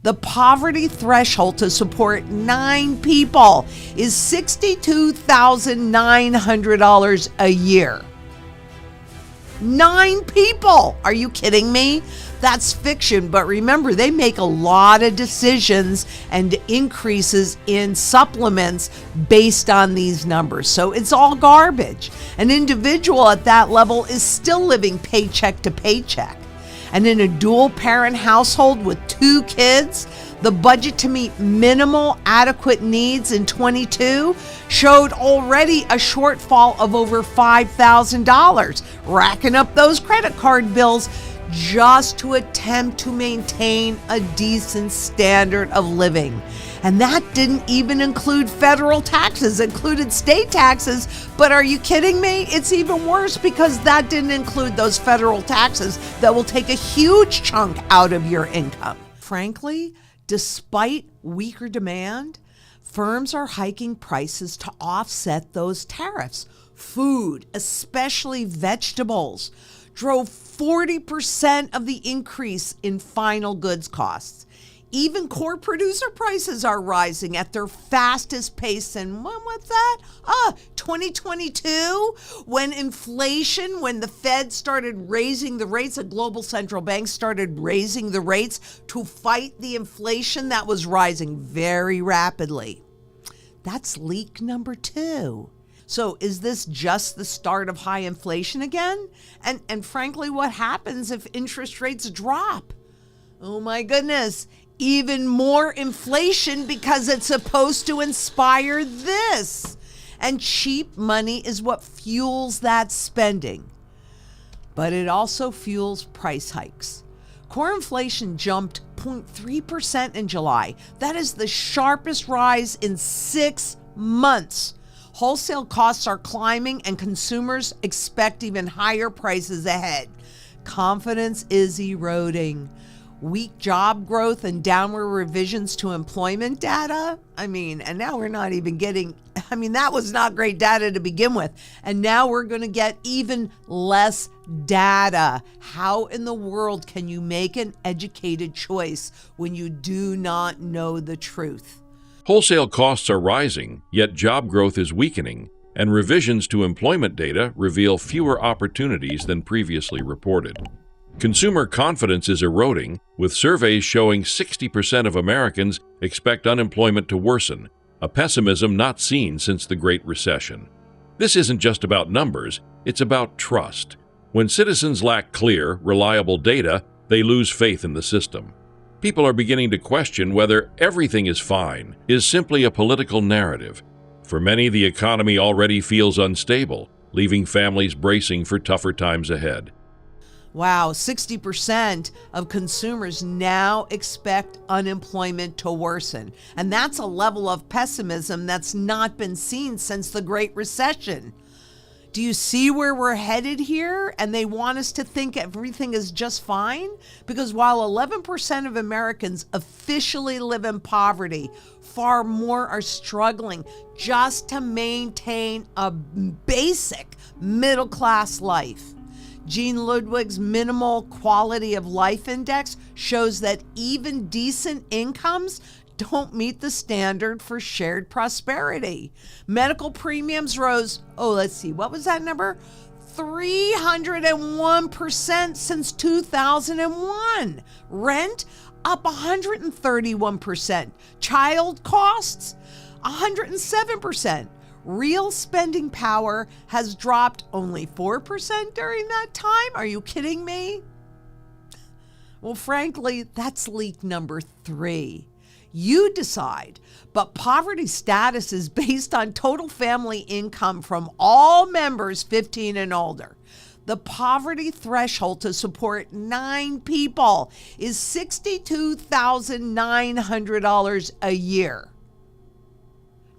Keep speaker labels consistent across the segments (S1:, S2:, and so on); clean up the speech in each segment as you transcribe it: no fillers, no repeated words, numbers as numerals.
S1: The poverty threshold to support 9 people is $62,900 a year. 9 people! Are you kidding me? That's fiction, but remember, they make a lot of decisions and increases in supplements based on these numbers. So it's all garbage. An individual at that level is still living paycheck to paycheck. And in a dual parent household with 2 kids, the budget to meet minimal adequate needs in 22 showed already a shortfall of over $5,000, racking up those credit card bills just to attempt to maintain a decent standard of living. And that didn't even include federal taxes, it included state taxes. But are you kidding me? It's even worse because that didn't include those federal taxes that will take a huge chunk out of your income. Frankly, despite weaker demand, firms are hiking prices to offset those tariffs. Food, especially vegetables, drove 40% of the increase in final goods costs. Even core producer prices are rising at their fastest pace in, what's that? 2022, when the Fed started raising the rates, the global central banks started raising the rates to fight the inflation that was rising very rapidly. That's leak number 2. So is this just the start of high inflation again? And frankly, what happens if interest rates drop? Oh my goodness, even more inflation because it's supposed to inspire this. And cheap money is what fuels that spending. But it also fuels price hikes. Core inflation jumped 0.3% in July. That is the sharpest rise in 6 months. Wholesale costs are climbing and consumers expect even higher prices ahead. Confidence is eroding. Weak job growth and downward revisions to employment data. And now we're not even getting, that was not great data to begin with. And now we're going to get even less data. How in the world can you make an educated choice when you do not know the truth?
S2: Wholesale costs are rising, yet job growth is weakening, and revisions to employment data reveal fewer opportunities than previously reported. Consumer confidence is eroding, with surveys showing 60% of Americans expect unemployment to worsen, a pessimism not seen since the Great Recession. This isn't just about numbers, it's about trust. When citizens lack clear, reliable data, they lose faith in the system. People are beginning to question whether everything is fine is simply a political narrative. For many, the economy already feels unstable, leaving families bracing for tougher times ahead.
S1: Wow, 60% of consumers now expect unemployment to worsen. And that's a level of pessimism that's not been seen since the Great Recession. Do you see where we're headed here? And they want us to think everything is just fine? Because while 11% of Americans officially live in poverty, far more are struggling just to maintain a basic middle-class life. Gene Ludwig's Minimal Quality of Life Index shows that even decent incomes don't meet the standard for shared prosperity. Medical premiums rose, what was that number? 301% since 2001. Rent up 131%. Child costs 107%. Real spending power has dropped only 4% during that time. Are you kidding me? Well, frankly, that's leak number 3. You decide, but poverty status is based on total family income from all members 15 and older. The poverty threshold to support 9 people is $62,900 a year.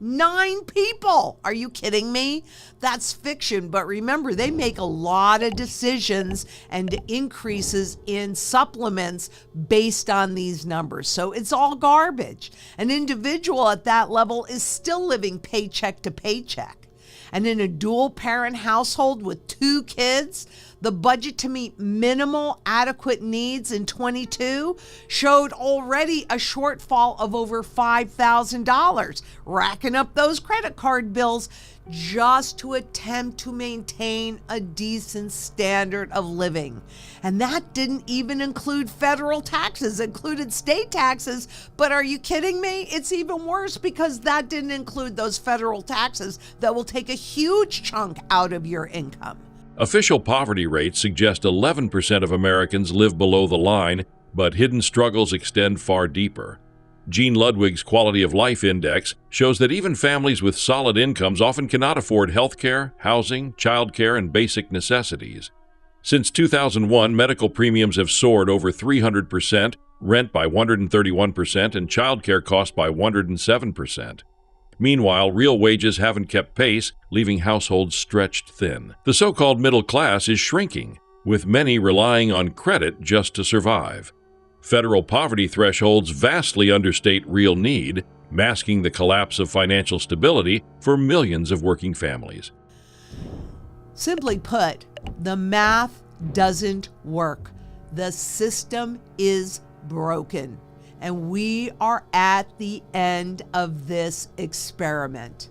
S1: 9 people! Are you kidding me? That's fiction, but remember, they make a lot of decisions and increases in supplements based on these numbers. So it's all garbage. An individual at that level is still living paycheck to paycheck. And in a dual parent household with 2 kids, The budget to meet minimal adequate needs in 22 showed already a shortfall of over $5,000, racking up those credit card bills just to attempt to maintain a decent standard of living. And that didn't even include federal taxes, it included state taxes. But are you kidding me? It's even worse because that didn't include those federal taxes that will take a huge chunk out of your income.
S2: Official poverty rates suggest 11% of Americans live below the line, but hidden struggles extend far deeper. Gene Ludwig's Quality of Life Index shows that even families with solid incomes often cannot afford health care, housing, childcare, and basic necessities. Since 2001, medical premiums have soared over 300%, rent by 131%, and childcare costs by 107%. Meanwhile, real wages haven't kept pace, leaving households stretched thin. The so-called middle class is shrinking, with many relying on credit just to survive. Federal poverty thresholds vastly understate real need, masking the collapse of financial stability for millions of working families.
S1: Simply put, the math doesn't work. The system is broken, and we are at the end of this experiment.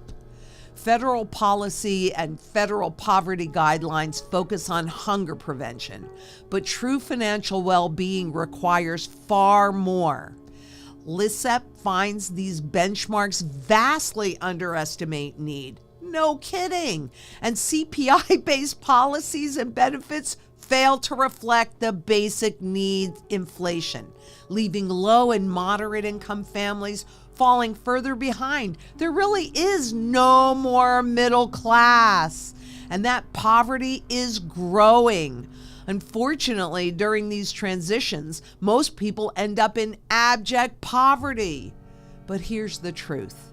S1: Federal policy and federal poverty guidelines focus on hunger prevention, but true financial well-being requires far more. LISEP finds these benchmarks vastly underestimate need. No kidding. And CPI-based policies and benefits fail to reflect the basic needs inflation, leaving low and moderate income families falling further behind. There really is no more middle class, and that poverty is growing. Unfortunately, during these transitions, most people end up in abject poverty. But here's the truth.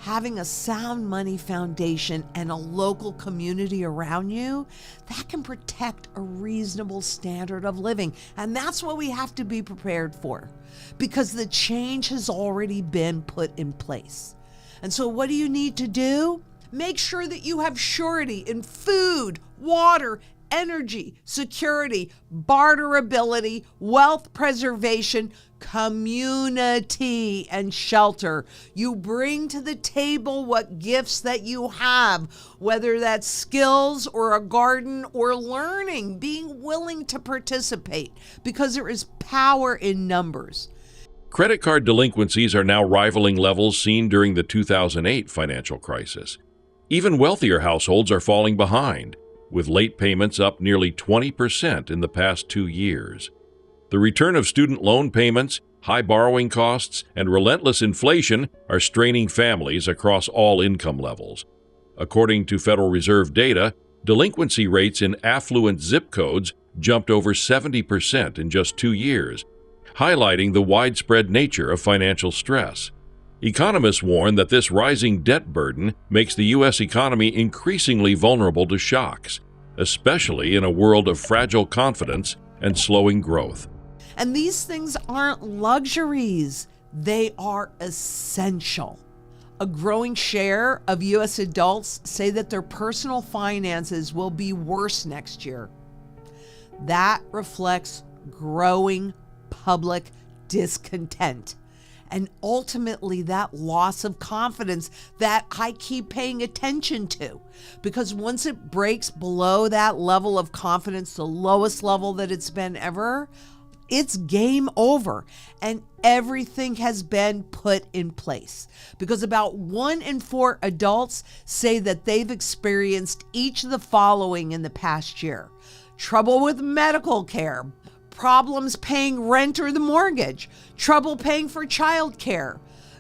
S1: Having a sound money foundation and a local community around you, that can protect a reasonable standard of living. And that's what we have to be prepared for, because the change has already been put in place. And so what do you need to do? Make sure that you have surety in food, water, energy, security, barterability, wealth preservation, community, and shelter. You bring to the table what gifts that you have, whether that's skills or a garden or learning, being willing to participate, because there is power in numbers.
S2: Credit card delinquencies are now rivaling levels seen during the 2008 financial crisis. Even wealthier households are falling behind, with late payments up nearly 20% in the past 2 years. The return of student loan payments, high borrowing costs, and relentless inflation are straining families across all income levels. According to Federal Reserve data, delinquency rates in affluent zip codes jumped over 70% in just 2 years, highlighting the widespread nature of financial stress. Economists warn that this rising debt burden makes the U.S. economy increasingly vulnerable to shocks, especially in a world of fragile confidence and slowing growth.
S1: And these things aren't luxuries, they are essential. A growing share of U.S. adults say that their personal finances will be worse next year. That reflects growing public discontent, and ultimately that loss of confidence that I keep paying attention to. Because once it breaks below that level of confidence, the lowest level that it's been ever, it's game over, and everything has been put in place. Because about 1 in 4 adults say that they've experienced each of the following in the past year: trouble with medical care, problems paying rent or the mortgage, trouble paying for childcare,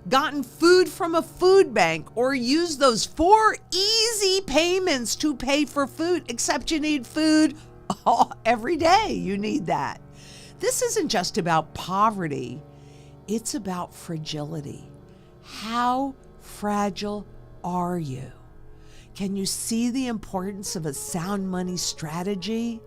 S1: gotten food from a food bank, or used those 4 easy payments to pay for food, except you need food every day. You need that. This isn't just about poverty, it's about fragility. How fragile are you? Can you see the importance of a sound money strategy?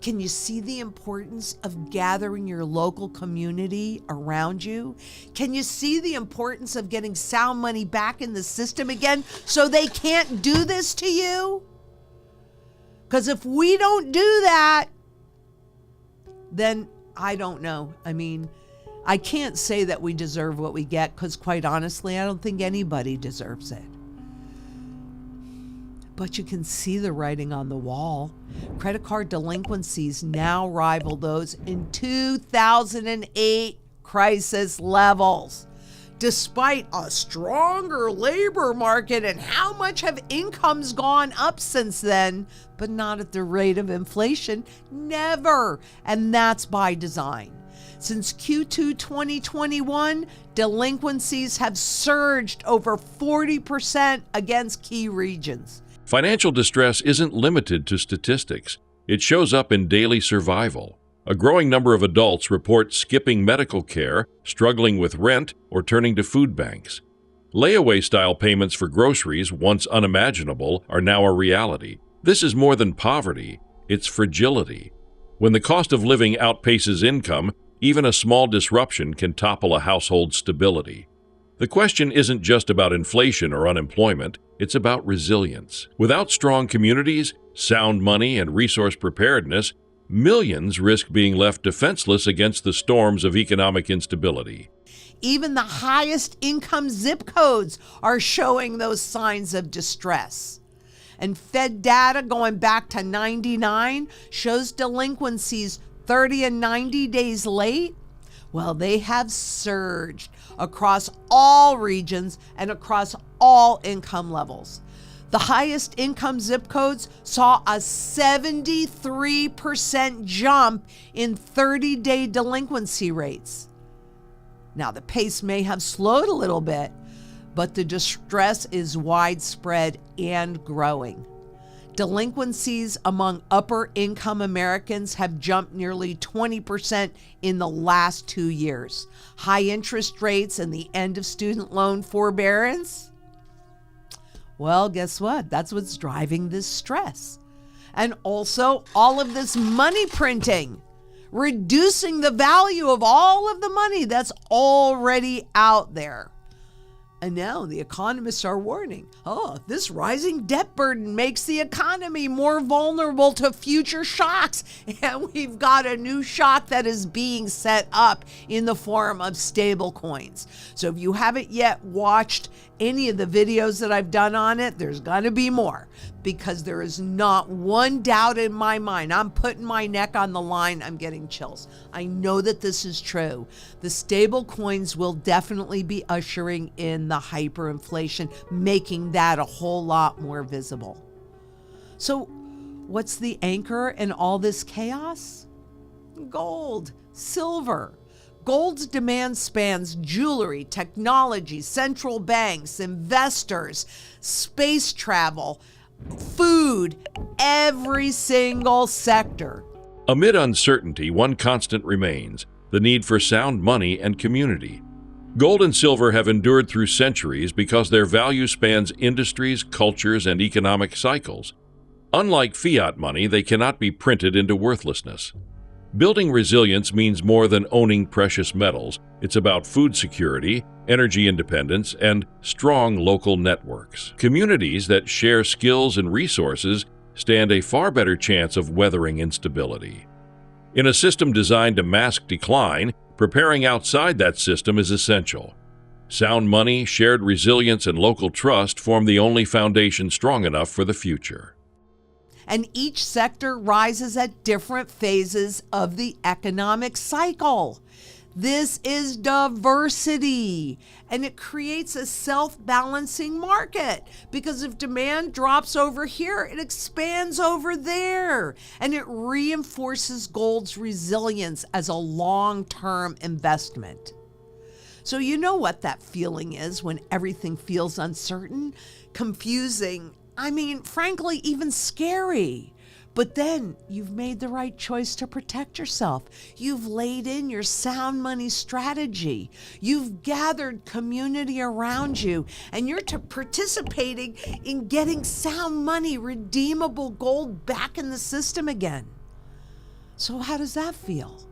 S1: Can you see the importance of gathering your local community around you? Can you see the importance of getting sound money back in the system again so they can't do this to you? Because if we don't do that, then I don't know. I mean, I can't say that we deserve what we get because quite honestly, I don't think anybody deserves it. But you can see the writing on the wall. Credit card delinquencies now rival those in 2008 crisis levels. Despite a stronger labor market, and how much have incomes gone up since then, but not at the rate of inflation? Never. And that's by design. Since Q2 2021, delinquencies have surged over 40% against key regions.
S2: Financial distress isn't limited to statistics. It shows up in daily survival. A growing number of adults report skipping medical care, struggling with rent, or turning to food banks. Layaway-style payments for groceries, once unimaginable, are now a reality. This is more than poverty, it's fragility. When the cost of living outpaces income, even a small disruption can topple a household's stability. The question isn't just about inflation or unemployment, it's about resilience. Without strong communities, sound money, and resource preparedness, millions risk being left defenseless against the storms of economic instability.
S1: Even the highest income zip codes are showing those signs of distress. And Fed data going back to 99 shows delinquencies 30 and 90 days late. Well, they have surged across all regions and across all income levels. The highest income zip codes saw a 73% jump in 30-day delinquency rates. Now, the pace may have slowed a little bit, but the distress is widespread and growing. Delinquencies among upper-income Americans have jumped nearly 20% in the last 2 years. High interest rates and the end of student loan forbearance? Well, guess what? That's what's driving this stress. And also all of this money printing, reducing the value of all of the money that's already out there. And now the economists are warning, this rising debt burden makes the economy more vulnerable to future shocks. And we've got a new shock that is being set up in the form of stable coins. So if you haven't yet watched any of the videos that I've done on it, there's going to be more, because there is not one doubt in my mind. I'm putting my neck on the line. I'm getting chills. I know that this is true. The stable coins will definitely be ushering in the hyperinflation, making that a whole lot more visible. So what's the anchor in all this chaos? Gold, silver. Gold's demand spans jewelry, technology, central banks, investors, space travel, food, every single sector.
S2: Amid uncertainty, one constant remains: the need for sound money and community. Gold and silver have endured through centuries because their value spans industries, cultures, and economic cycles. Unlike fiat money, they cannot be printed into worthlessness. Building resilience means more than owning precious metals. It's about food security, energy independence, and strong local networks. Communities that share skills and resources stand a far better chance of weathering instability. In a system designed to mask decline, preparing outside that system is essential. Sound money, shared resilience, and local trust form the only foundation strong enough for the future.
S1: And each sector rises at different phases of the economic cycle. This is diversity, and it creates a self-balancing market, because if demand drops over here, it expands over there, and it reinforces gold's resilience as a long-term investment. So you know what that feeling is when everything feels uncertain, confusing, frankly, even scary. But then you've made the right choice to protect yourself. You've laid in your sound money strategy. You've gathered community around you, and you're participating in getting sound money, redeemable gold back in the system again. So how does that feel?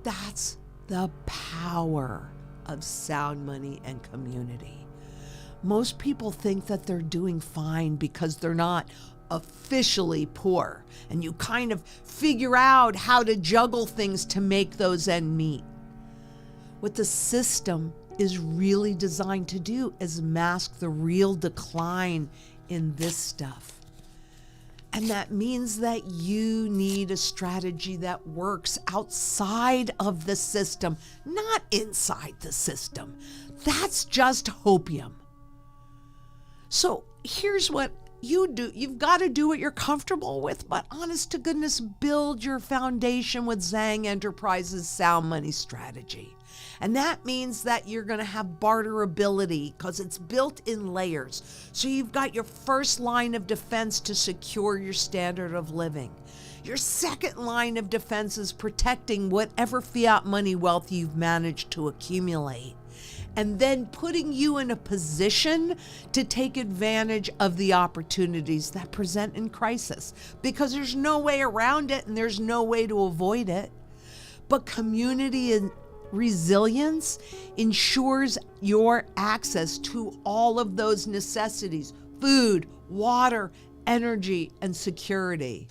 S1: That's the power of sound money and community. Most people think that they're doing fine because they're not officially poor, and you kind of figure out how to juggle things to make those ends meet. What the system is really designed to do is mask the real decline in this stuff. And that means that you need a strategy that works outside of the system, not inside the system. That's just hopium. So here's what you do. You've got to do what you're comfortable with, but honest to goodness, build your foundation with Zang Enterprises' sound money strategy. And that means that you're going to have barterability because it's built in layers. So you've got your first line of defense to secure your standard of living. Your second line of defense is protecting whatever fiat money wealth you've managed to accumulate, and then putting you in a position to take advantage of the opportunities that present in crisis, because there's no way around it and there's no way to avoid it. But community and resilience ensures your access to all of those necessities: food, water, energy, and security.